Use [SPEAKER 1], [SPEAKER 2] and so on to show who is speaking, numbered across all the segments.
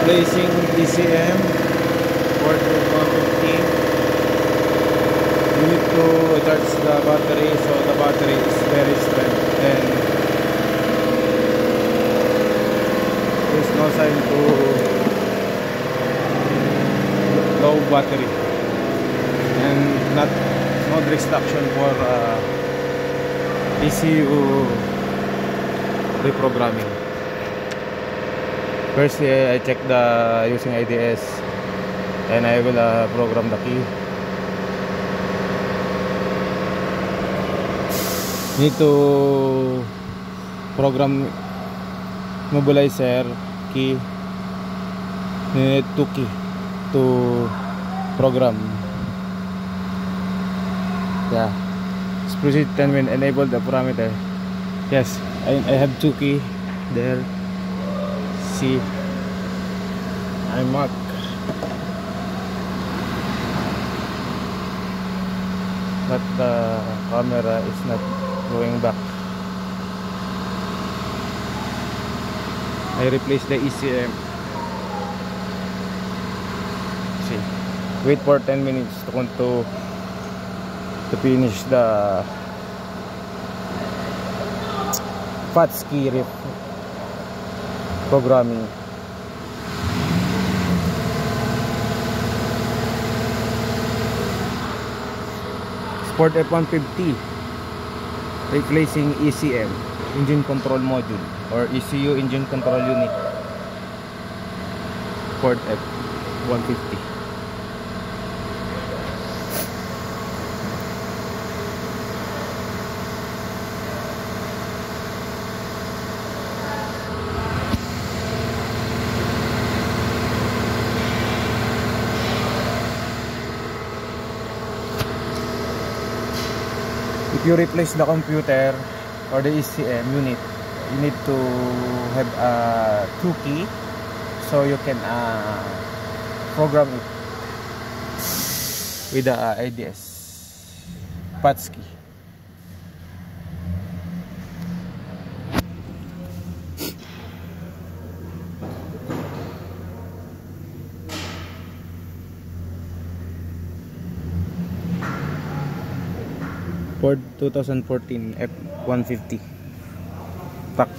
[SPEAKER 1] replacing ECM port 150. You need to charge the battery, so the battery is very strong and there's no sign to low battery and no restriction for ECU reprogramming. First, I check the using IDS and I will program the key. Need to program mobilizer key. Need 2 key to program. Yeah. Let's proceed 10 when enable the parameter. Yes, I have 2 key there. See, I mark. But the camera is not going back. I replace the ECM. See, wait for 10 minutes to finish the FATSKey programming. Sport F150 replacing ECM, engine control module, or ECU engine control unit. Ford F150. If you replace the computer or the ECM unit, you need to have a 2 key so you can program it with the IDS FATSKey. Ford 2014 F150 pack.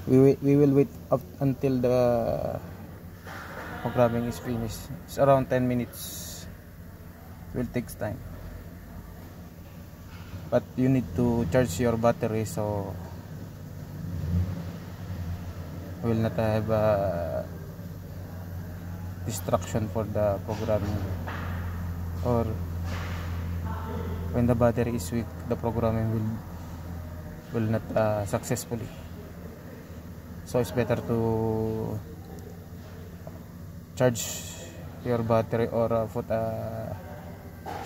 [SPEAKER 1] We will wait up until the programming is finished. It's around 10 minutes. It will take time, but you need to charge your battery so will not have a distraction for the programming, or when the battery is weak, the programming will not successfully. So it's better to charge your battery or put a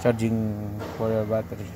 [SPEAKER 1] charging for your battery.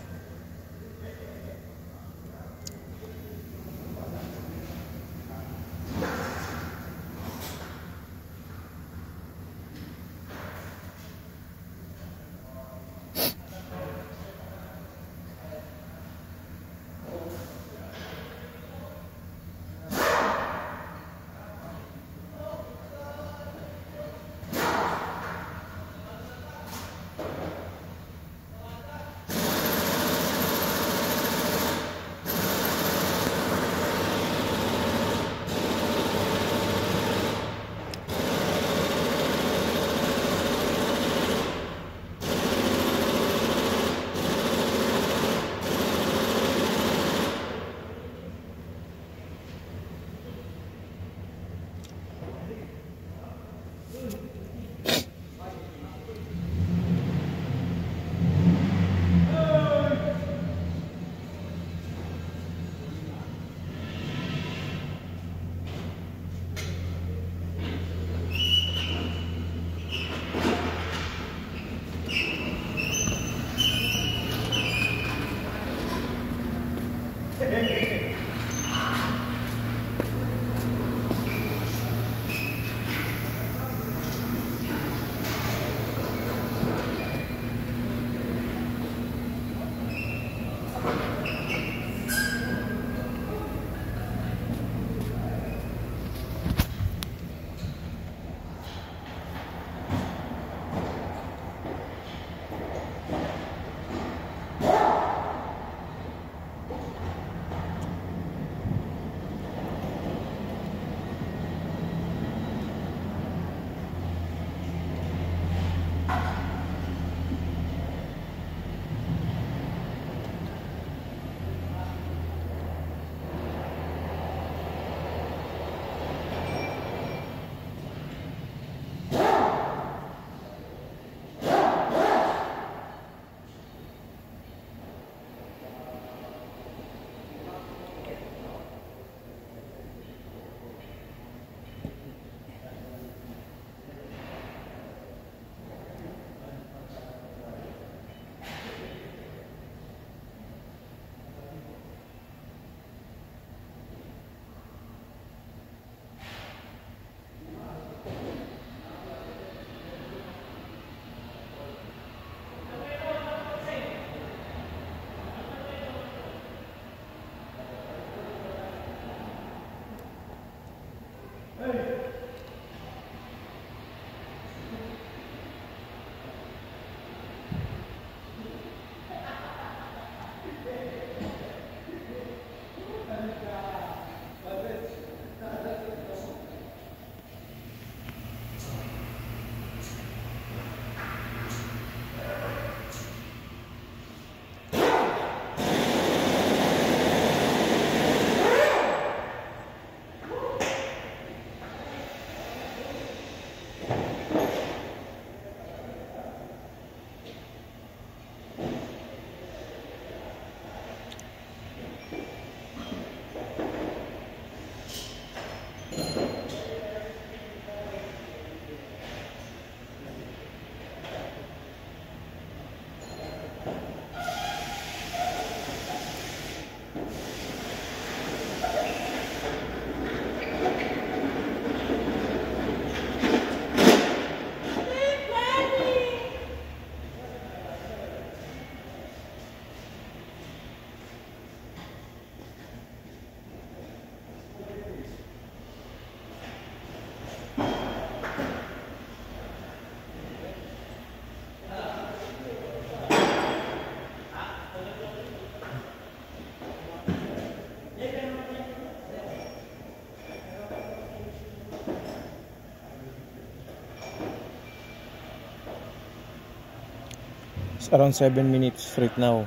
[SPEAKER 2] It's around 7 minutes right now,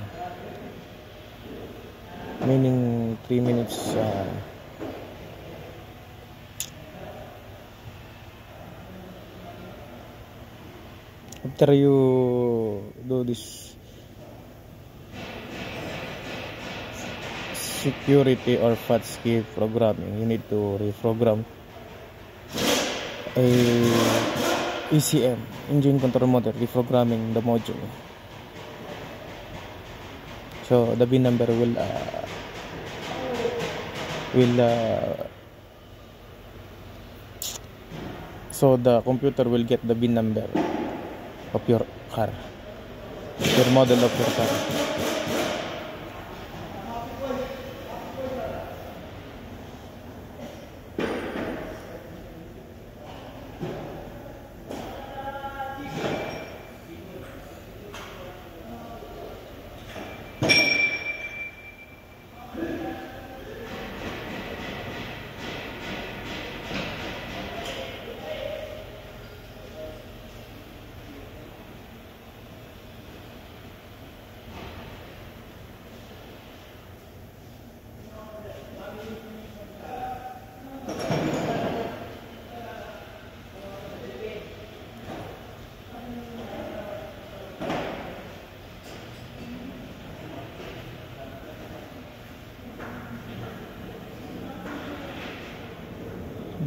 [SPEAKER 2] meaning 3 minutes after you do this security or FATSCI programming, you need to reprogram a ECM, engine control model, reprogramming the module. So the VIN number will so the computer will get the VIN number of your car, your model of your car.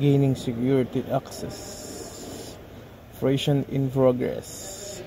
[SPEAKER 2] Gaining security access. Operation in progress.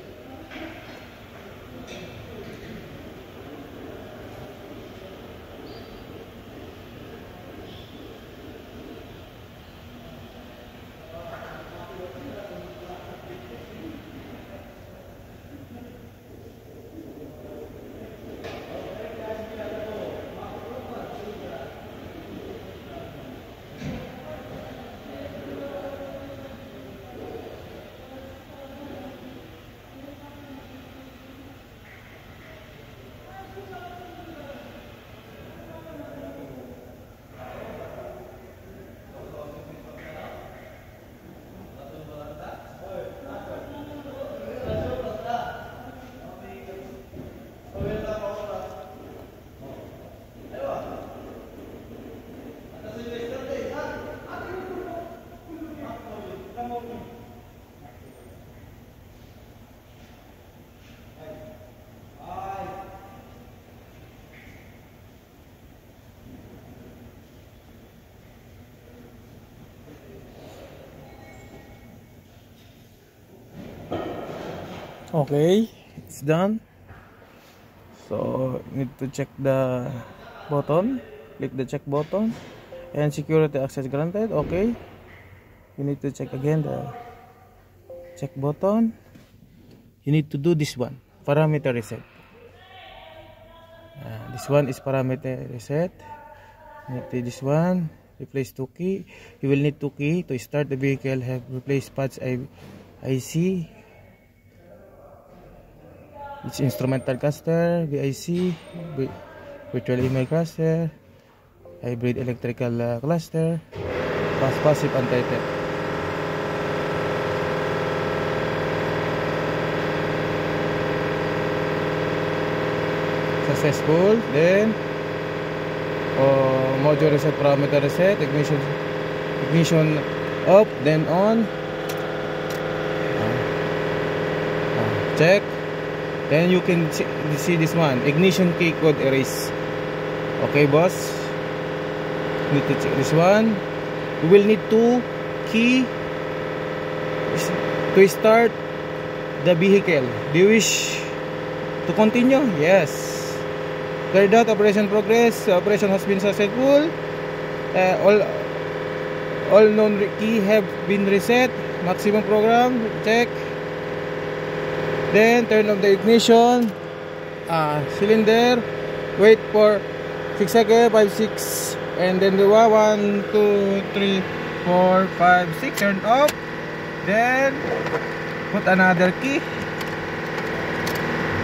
[SPEAKER 2] Okay, it's done. So need to check the button, click the check button, and security access granted. Okay, you need to check again the check button. You need to do this one, parameter reset. This one is parameter reset. You need to this one, replace 2 key. You will need 2 key to start the vehicle. Have replaced pads IC. It's instrumental caster, VIC, virtual email cluster, hybrid electrical cluster, passive anti-theft. Successful. Then module reset, parameter reset, ignition up, then on. Check. Then you can see this one, ignition key code erase. Okay, boss. Need to check this one. You will need 2 key to start the vehicle. Do you wish to continue? Yes. Carried out operation progress. Operation has been successful. All known key have been reset. Maximum program. Check. Then turn off the ignition cylinder. Wait for 6 seconds. 5, 6, and then do 1, 2, 3, 4, 5, 6. Turn off. Then put another key.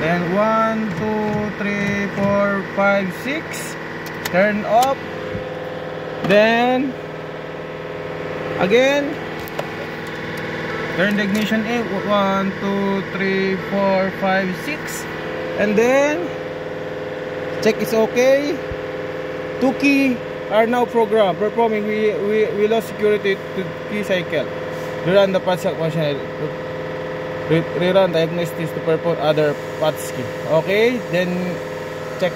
[SPEAKER 2] Then 1, 2, 3, 4, 5, 6. Turn off. Then again, turn the ignition in. 1, 2, 3, 4, 5, 6. And then check it's okay. 2 key are now programmed. Performing. We lost security to key cycle. Rerun the path function. Rerun diagnostics to perform other paths key. Okay. Then click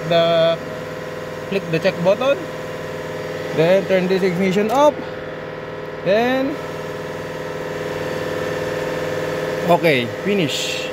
[SPEAKER 2] the check button. Then turn this ignition up. Then okay, finish.